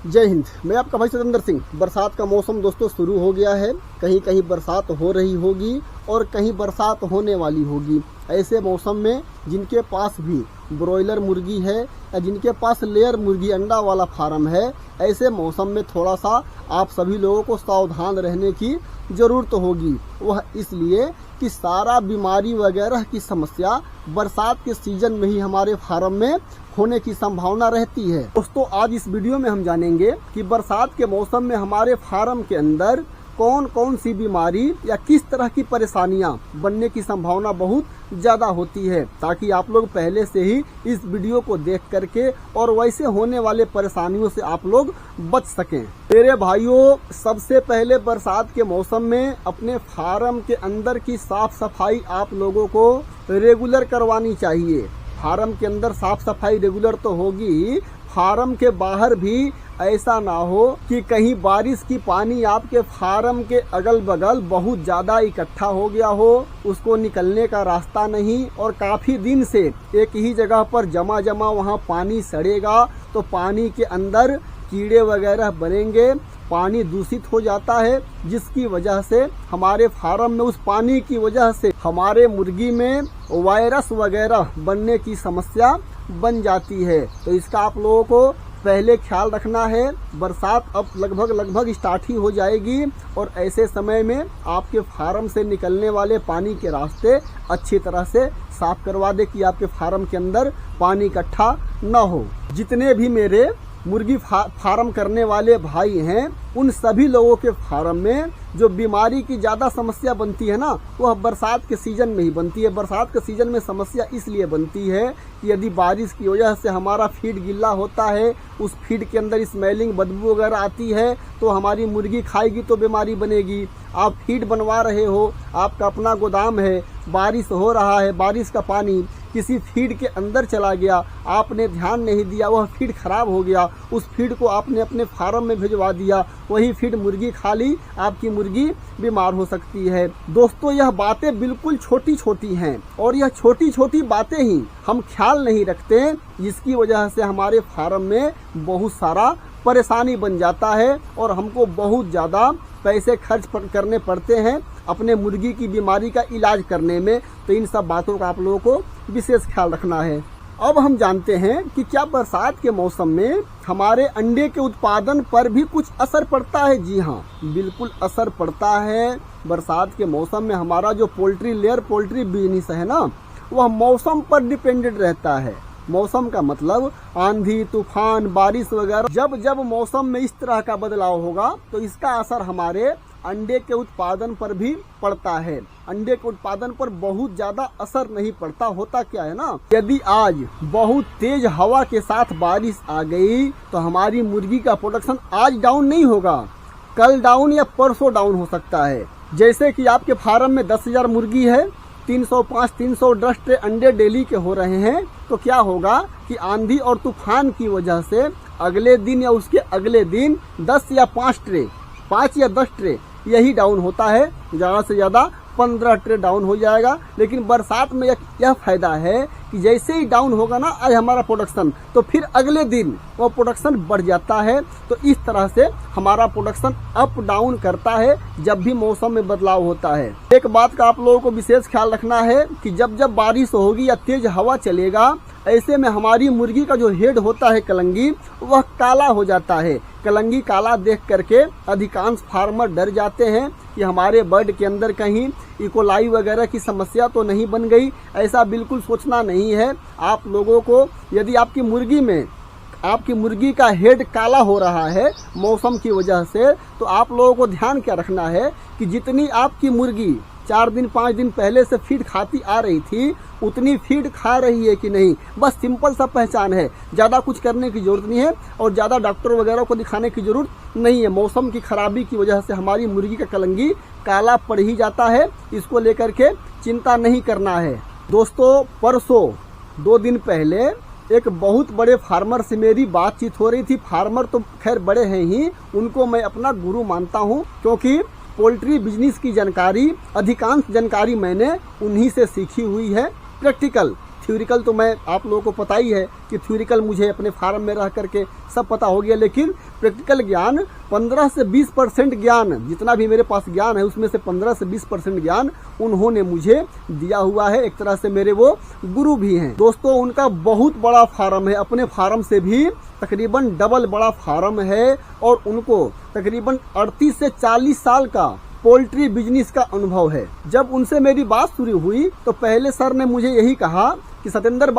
जय हिंद। मैं आपका भाई सतेंद्र सिंह। बरसात का मौसम दोस्तों शुरू हो गया है। कहीं कहीं बरसात हो रही होगी और कहीं बरसात होने वाली होगी। ऐसे मौसम में जिनके पास भी ब्रॉयलर मुर्गी है या जिनके पास लेयर मुर्गी अंडा वाला फार्म है, ऐसे मौसम में थोड़ा सा आप सभी लोगों को सावधान रहने की ज़रूरत होगी। वह इसलिए कि सारा बीमारी वगैरह की समस्या बरसात के सीजन में ही हमारे फार्म में होने की संभावना रहती है। दोस्तों, आज इस वीडियो में हम जानेंगे कि बरसात के मौसम में हमारे फार्म के अंदर कौन कौन सी बीमारी या किस तरह की परेशानियां बनने की संभावना बहुत ज़्यादा होती है, ताकि आप लोग पहले से ही इस वीडियो को देख करके और वैसे होने वाले परेशानियों से आप लोग बच सकें। मेरे भाइयों, सबसे पहले बरसात के मौसम में अपने फार्म के अंदर की साफ सफाई आप लोगों को रेगुलर करवानी चाहिए। फार्म के अंदर साफ सफाई रेगुलर तो होगी, फार्म के बाहर भी ऐसा ना हो कि कहीं बारिश की पानी आपके फार्म के अगल बगल बहुत ज़्यादा इकट्ठा हो गया हो, उसको निकलने का रास्ता नहीं और काफ़ी दिन से एक ही जगह पर जमा वहाँ पानी सड़ेगा तो पानी के अंदर कीड़े वगैरह बनेंगे, पानी दूषित हो जाता है, जिसकी वजह से हमारे फार्म में उस पानी की वजह से हमारे मुर्गी में वायरस वगैरह बनने की समस्या बन जाती है। तो इसका आप लोगों को पहले ख्याल रखना है। बरसात अब लगभग स्टार्ट ही हो जाएगी और ऐसे समय में आपके फार्म से निकलने वाले पानी के रास्ते अच्छी तरह से साफ करवा दे कि आपके फार्म के अंदर पानी इकट्ठा न हो। जितने भी मेरे मुर्गी फार्म करने वाले भाई हैं, उन सभी लोगों के फार्म में जो बीमारी की ज़्यादा समस्या बनती है ना, वह बरसात के सीज़न में ही बनती है। बरसात के सीज़न में समस्या इसलिए बनती है कि यदि बारिश की वजह से हमारा फीड गीला होता है, उस फीड के अंदर स्मेलिंग बदबू वगैरह आती है, तो हमारी मुर्गी खाएगी तो बीमारी बनेगी। आप फीड बनवा रहे हो, आपका अपना गोदाम है, बारिश हो रहा है, बारिश का पानी किसी फीड के अंदर चला गया, आपने ध्यान नहीं दिया, वह फीड खराब हो गया, उस फीड को आपने अपने फार्म में भिजवा दिया, वही फीड मुर्गी खा ली, आपकी मुर्गी बीमार हो सकती है। दोस्तों, यह बातें बिल्कुल छोटी छोटी हैं और यह छोटी छोटी बातें ही हम ख्याल नहीं रखते, जिसकी वजह से हमारे फार्म में बहुत सारा परेशानी बन जाता है और हमको बहुत ज़्यादा पैसे खर्च करने पड़ते हैं अपने मुर्गी की बीमारी का इलाज करने में। तो इन सब बातों का आप लोगों को विशेष ख्याल रखना है। अब हम जानते हैं कि क्या बरसात के मौसम में हमारे अंडे के उत्पादन पर भी कुछ असर पड़ता है। जी हाँ, बिल्कुल असर पड़ता है। बरसात के मौसम में हमारा जो लेयर पोल्ट्री बिजनेस है ना, वह मौसम पर डिपेंडेंट रहता है। मौसम का मतलब आंधी तूफान बारिश वगैरह, जब मौसम में इस तरह का बदलाव होगा तो इसका असर हमारे अंडे के उत्पादन पर भी पड़ता है। अंडे के उत्पादन पर बहुत ज्यादा असर नहीं पड़ता। होता क्या है ना, यदि आज बहुत तेज हवा के साथ बारिश आ गई तो हमारी मुर्गी का प्रोडक्शन आज डाउन नहीं होगा, कल डाउन या परसों डाउन हो सकता है। जैसे कि आपके फार्म में 10,000 मुर्गी है, 310 ट्रे अंडे डेली के हो रहे हैं, तो क्या होगा कि आंधी और तूफान की वजह से अगले दिन या उसके अगले दिन 10 या 5 या 10 ट्रे यही डाउन होता है। ज़्यादा से ज़्यादा 15 ट्रे डाउन हो जाएगा। लेकिन बरसात में यह फायदा है कि जैसे ही डाउन होगा ना आज हमारा प्रोडक्शन, तो फिर अगले दिन वो प्रोडक्शन बढ़ जाता है। तो इस तरह से हमारा प्रोडक्शन अप डाउन करता है जब भी मौसम में बदलाव होता है। एक बात का आप लोगों को विशेष ख्याल रखना है कि जब बारिश होगी या तेज हवा चलेगा, ऐसे में हमारी मुर्गी का जो हेड होता है कलंगी, वह काला हो जाता है। कलंगी काला देख करके अधिकांश फार्मर डर जाते हैं कि हमारे बर्ड के अंदर कहीं इकोलाई वगैरह की समस्या तो नहीं बन गई। ऐसा बिल्कुल सोचना नहीं है। आप लोगों को यदि आपकी मुर्गी का हेड काला हो रहा है मौसम की वजह से, तो आप लोगों को ध्यान क्या रखना है कि जितनी आपकी मुर्गी 4 दिन 5 दिन पहले से फीड खाती आ रही थी, उतनी फीड खा रही है कि नहीं, बस सिंपल सा पहचान है। ज़्यादा कुछ करने की जरूरत नहीं है और ज़्यादा डॉक्टर वगैरह को दिखाने की जरूरत नहीं है। मौसम की खराबी की वजह से हमारी मुर्गी का कलंगी काला पड़ ही जाता है, इसको लेकर के चिंता नहीं करना है। दोस्तों, परसों 2 दिन पहले एक बहुत बड़े फार्मर से मेरी बातचीत हो रही थी। फार्मर तो खैर बड़े हैं ही, उनको मैं अपना गुरु मानता हूँ, क्योंकि पोल्ट्री बिजनेस की जानकारी, अधिकांश जानकारी मैंने उन्हीं से सीखी हुई है। प्रैक्टिकल थ्योरिकल तो मैं आप लोगों को पता ही है कि थ्योरिकल मुझे अपने फार्म में रह करके सब पता हो गया, लेकिन प्रैक्टिकल ज्ञान 15 से 20% ज्ञान, जितना भी मेरे पास ज्ञान है उसमें से 15 से 20% ज्ञान उन्होंने मुझे दिया हुआ है। एक तरह से मेरे वो गुरु भी हैं। दोस्तों उनका बहुत बड़ा फार्म है, अपने फार्म से भी तकरीबन डबल बड़ा फार्म है, और उनको तकरीबन 38 से 40 साल का पोल्ट्री बिजनेस का अनुभव है। जब उनसे मेरी बात शुरू हुई तो पहले सर ने मुझे यही कहा कि सतेंद्र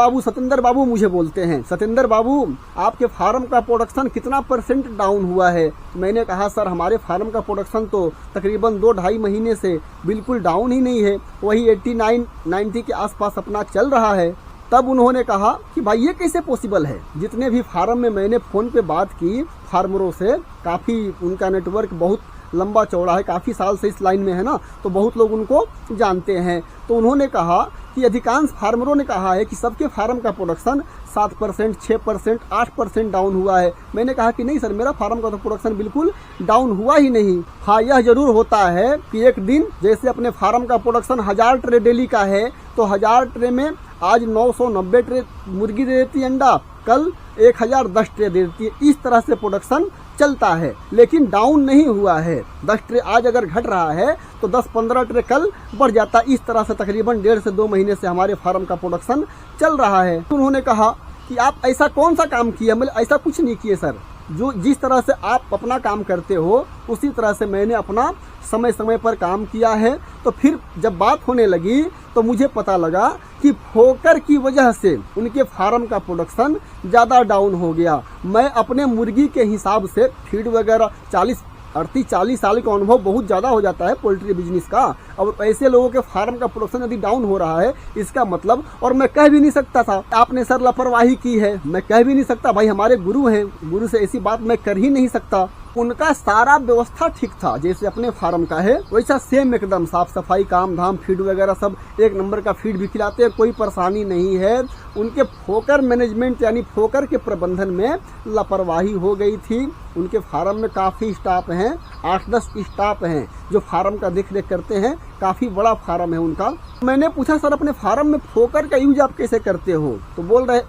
बाबू मुझे बोलते हैं, सतेंद्र बाबू आपके फार्म का प्रोडक्शन कितना % डाउन हुआ है। मैंने कहा सर हमारे फार्म का प्रोडक्शन तो तकरीबन 2-2.5 महीने से बिल्कुल डाउन ही नहीं है, वही 89-90 के आसपास अपना चल रहा है। तब उन्होंने कहा कि भाई ये कैसे पॉसिबल है। जितने भी फार्म में मैंने फ़ोन पे बात की फार्मरों से, काफ़ी उनका नेटवर्क बहुत लंबा चौड़ा है, काफ़ी साल से इस लाइन में है ना, तो बहुत लोग उनको जानते हैं। तो उन्होंने कहा कि अधिकांश फार्मरों ने कहा है कि सबके फार्म का प्रोडक्शन 7%, 6%, 8% डाउन हुआ है। मैंने कहा कि नहीं सर, मेरा फार्म का तो प्रोडक्शन बिल्कुल डाउन हुआ ही नहीं। हाँ यह जरूर होता है कि एक दिन जैसे अपने फार्म का प्रोडक्शन 1000 ट्रे डेली का है, तो 1000 ट्रे में आज 990 ट्रे मुर्गी दे देती है अंडा, कल 1010 ट्रे दे देती है। इस तरह से प्रोडक्शन चलता है, लेकिन डाउन नहीं हुआ है। 10 ट्रे आज अगर घट रहा है तो 10-15 ट्रे कल बढ़ जाता है। इस तरह से तकरीबन 1.5 से 2 महीने से हमारे फार्म का प्रोडक्शन चल रहा है। उन्होंने कहा कि आप ऐसा कौन सा काम किया। मतलब ऐसा कुछ नहीं किए सर, जो जिस तरह से आप अपना काम करते हो उसी तरह से मैंने अपना समय समय पर काम किया है। तो फिर जब बात होने लगी तो मुझे पता लगा कि फोकर की वजह से उनके फार्म का प्रोडक्शन ज़्यादा डाउन हो गया। मैं अपने मुर्गी के हिसाब से फीड वगैरह 38-40 साल का अनुभव बहुत ज़्यादा हो जाता है पोल्ट्री बिजनेस का। अब ऐसे लोगों के फार्म का प्रोडक्शन यदि डाउन हो रहा है, इसका मतलब, और मैं कह भी नहीं सकता था आपने सर लापरवाही की है, मैं कह भी नहीं सकता, भाई हमारे गुरु हैं, गुरु से ऐसी बात मैं कर ही नहीं सकता। उनका सारा व्यवस्था ठीक था, जैसे अपने फार्म का है वैसा सेम एकदम साफ सफाई, काम धाम, फीड वगैरह सब एक नंबर का फीड भी खिलाते हैं, कोई परेशानी नहीं है। उनके फोकर मैनेजमेंट यानी फोकर के प्रबंधन में लापरवाही हो गई थी। उनके फार्म में काफ़ी स्टाफ हैं, 8-10 स्टाफ हैं जो फार्म का देख रेख करते हैं, काफ़ी बड़ा फार्म है उनका। मैंने पूछा सर अपने फार्म में फोकर का यूज आप कैसे करते हो, तो बोल रहे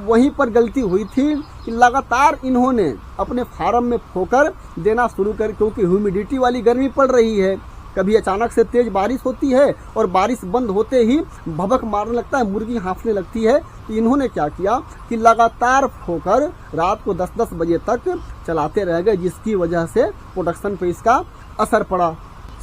वहीं पर गलती हुई थी कि लगातार इन्होंने अपने फार्म में फोकर देना शुरू कर, क्योंकि ह्यूमिडिटी वाली गर्मी पड़ रही है, कभी अचानक से तेज बारिश होती है और बारिश बंद होते ही भभक मारने लगता है, मुर्गी हाँफने लगती है। तो इन्होंने क्या किया कि लगातार फोकर रात को 10-10 बजे तक चलाते रह गए, जिसकी वजह से प्रोडक्शन पे इसका असर पड़ा।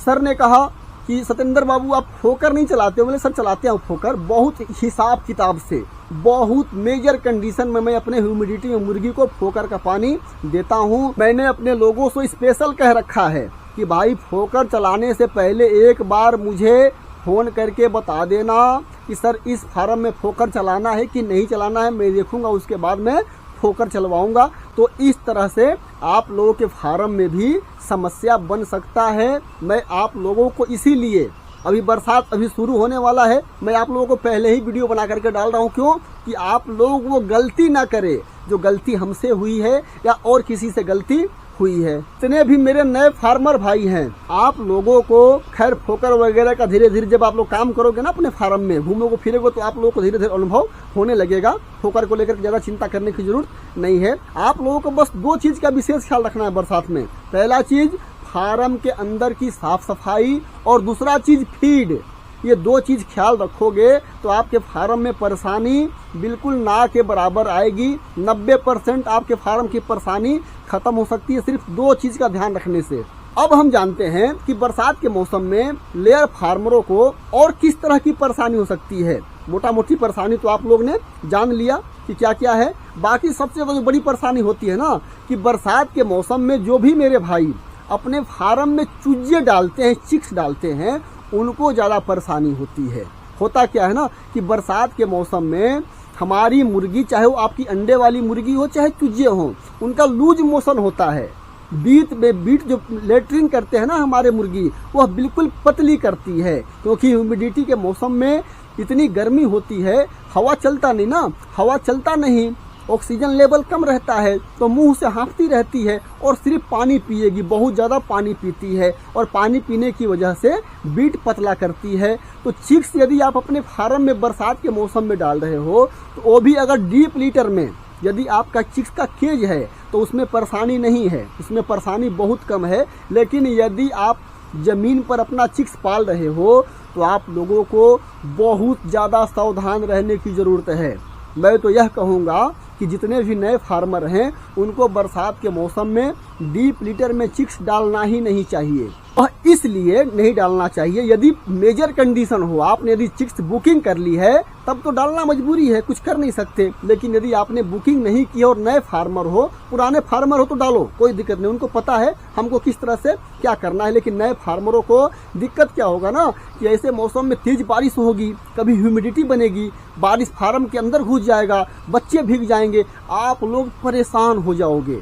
सर ने कहा कि सतेंद्र बाबू आप फोकर नहीं चलाते हो। बोले सर चलाते हैं फोकर, बहुत हिसाब किताब से, बहुत मेजर कंडीशन में मैं अपने ह्यूमिडिटी में मुर्गी को फोकर का पानी देता हूँ। मैंने अपने लोगों से स्पेशल कह रखा है कि भाई फोकर चलाने से पहले एक बार मुझे फ़ोन करके बता देना कि सर इस फार्म में फोकर चलाना है कि नहीं चलाना है, मैं देखूंगा, उसके बाद मैं फोकर चलवाऊंगा। तो इस तरह से आप लोगों के फार्म में भी समस्या बन सकता है। मैं आप लोगों को इसीलिए, अभी बरसात अभी शुरू होने वाला है, मैं आप लोगों को पहले ही वीडियो बना करके डाल रहा हूँ। क्यों कि आप लोग वो गलती ना करें जो गलती हमसे हुई है या और किसी से गलती हुई है। इतने भी मेरे नए फार्मर भाई हैं, आप लोगों को खैर फोकर वगैरह का धीरे धीरे जब आप लोग काम करोगे ना, अपने फार्म में घूमोगे फिरोगे, तो आप लोगों को धीरे धीरे अनुभव होने लगेगा। फोकर को लेकर ज्यादा चिंता करने की जरूरत नहीं है। आप लोगों को बस 2 चीज का विशेष ख्याल रखना है बरसात में। पहला चीज फार्म के अंदर की साफ सफाई, और दूसरा चीज फीड। ये 2 चीज ख्याल रखोगे तो आपके फार्म में परेशानी बिल्कुल ना के बराबर आएगी। 90% आपके फार्म की परेशानी खत्म हो सकती है सिर्फ 2 चीज का ध्यान रखने से। अब हम जानते हैं कि बरसात के मौसम में लेयर फार्मरों को और किस तरह की परेशानी हो सकती है। मोटा मोटी परेशानी तो आप लोग ने जान लिया कि क्या क्या है। बाकी सबसे बड़ी परेशानी होती है ना कि बरसात के मौसम में जो भी मेरे भाई अपने फार्म में चूजे डालते हैं, चिक्स डालते हैं, उनको ज़्यादा परेशानी होती है। होता क्या है ना कि बरसात के मौसम में हमारी मुर्गी, चाहे वो आपकी अंडे वाली मुर्गी हो चाहे चूजे हो, उनका लूज मोशन होता है। बीट जो लेटरिन करते हैं ना हमारे मुर्गी, वह बिल्कुल पतली करती है, क्योंकि ह्यूमिडिटी के मौसम में इतनी गर्मी होती है, हवा चलता नहीं ना, हवा चलता नहीं ऑक्सीजन लेवल कम रहता है तो मुंह से हाँफती रहती है और सिर्फ पानी पिएगी, बहुत ज़्यादा पानी पीती है और पानी पीने की वजह से बीट पतला करती है। तो चिक्स यदि आप अपने फार्म में बरसात के मौसम में डाल रहे हो तो वो भी अगर डीप लीटर में यदि आपका चिक्स का केज है तो उसमें परेशानी नहीं है, उसमें परेशानी बहुत कम है। लेकिन यदि आप ज़मीन पर अपना चिक्स पाल रहे हो तो आप लोगों को बहुत ज़्यादा सावधान रहने की ज़रूरत है। मैं तो यह कहूँगा कि जितने भी नए फार्मर हैं उनको बरसात के मौसम में डीप लीटर में चिक्स डालना ही नहीं चाहिए। और इसलिए नहीं डालना चाहिए, यदि मेजर कंडीशन हो, आपने यदि चिक्स बुकिंग कर ली है तब तो डालना मजबूरी है, कुछ कर नहीं सकते। लेकिन यदि आपने बुकिंग नहीं की और नए फार्मर हो, पुराने फार्मर हो तो डालो, कोई दिक्कत नहीं, उनको पता है हमको किस तरह से क्या करना है। लेकिन नए फार्मरों को दिक्कत क्या होगा ना कि ऐसे मौसम में तेज बारिश होगी, कभी ह्यूमिडिटी बनेगी, बारिश फार्म के अंदर घुस जाएगा, बच्चे भीग जाएंगे, आप लोग परेशान हो जाओगे,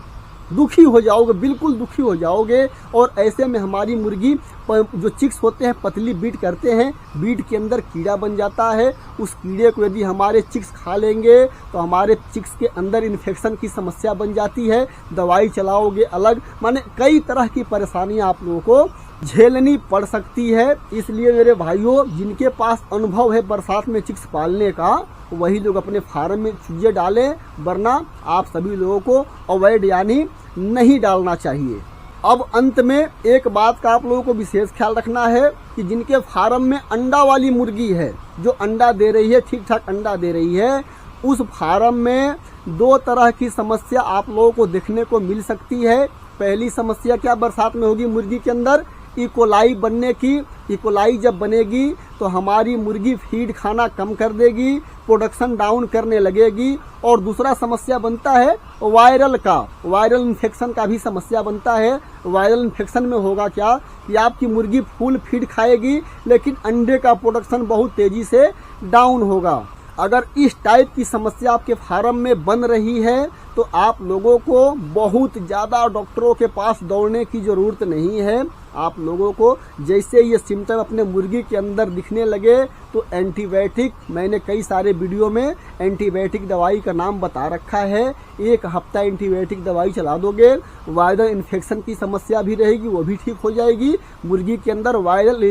दुखी हो जाओगे, बिल्कुल दुखी हो जाओगे। और ऐसे में हमारी मुर्गी जो चिक्स होते हैं पतली बीट करते हैं, बीट के अंदर कीड़ा बन जाता है। उस कीड़े को यदि हमारे चिक्स खा लेंगे तो हमारे चिक्स के अंदर इन्फेक्शन की समस्या बन जाती है, दवाई चलाओगे अलग, माने कई तरह की परेशानियां आप लोगों को झेलनी पड़ सकती है। इसलिए मेरे भाइयों, जिनके पास अनुभव है बरसात में चिक्स पालने का, वही लोग अपने फार्म में चूजे डालें, वरना आप सभी लोगों को अवॉइड यानी नहीं डालना चाहिए। अब अंत में एक बात का आप लोगों को विशेष ख्याल रखना है कि जिनके फार्म में अंडा वाली मुर्गी है, जो अंडा दे रही है, ठीक ठाक अंडा दे रही है, उस फार्म में दो तरह की समस्या आप लोगों को देखने को मिल सकती है। पहली समस्या क्या बरसात में होगी मुर्गी के अंदर? इकोलाई बनने की। इकोलाई जब बनेगी तो हमारी मुर्गी फीड खाना कम कर देगी, प्रोडक्शन डाउन करने लगेगी। और दूसरा समस्या बनता है वायरल का, वायरल इन्फेक्शन का भी समस्या बनता है। वायरल इन्फेक्शन में होगा क्या कि आपकी मुर्गी फुल फीड खाएगी लेकिन अंडे का प्रोडक्शन बहुत तेजी से डाउन होगा। अगर इस टाइप की समस्या आपके फार्म में बन रही है तो आप लोगों को बहुत ज़्यादा डॉक्टरों के पास दौड़ने की ज़रूरत नहीं है। आप लोगों को जैसे ये सिम्टम अपने मुर्गी के अंदर दिखने लगे तो एंटीबायोटिक, मैंने कई सारे वीडियो में एंटीबायोटिक दवाई का नाम बता रखा है, 1 हफ्ता एंटीबायोटिक दवाई चला दोगे, वायरल इन्फेक्शन की समस्या भी रहेगी वो भी ठीक हो जाएगी, मुर्गी के अंदर वायरल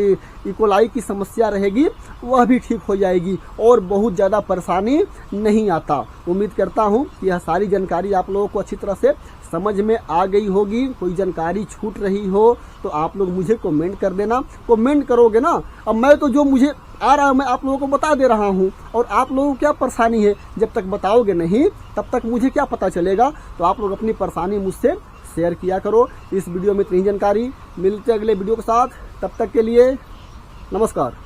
इकोलाई की समस्या रहेगी वह भी ठीक हो जाएगी और बहुत ज़्यादा परेशानी नहीं आता। उम्मीद करता हूँ कि यह सारी जानकारी आप लोगों को अच्छी तरह से समझ में आ गई होगी। कोई जानकारी छूट रही हो तो आप लोग मुझे कमेंट कर देना। कमेंट करोगे ना, अब मैं तो जो मुझे आ रहा है मैं आप लोगों को बता दे रहा हूँ, और आप लोगों को क्या परेशानी है जब तक बताओगे नहीं तब तक मुझे क्या पता चलेगा। तो आप लोग अपनी परेशानी मुझसे शेयर किया करो। इस वीडियो में इतनी जानकारी, मिलते अगले वीडियो के साथ, तब तक के लिए नमस्कार।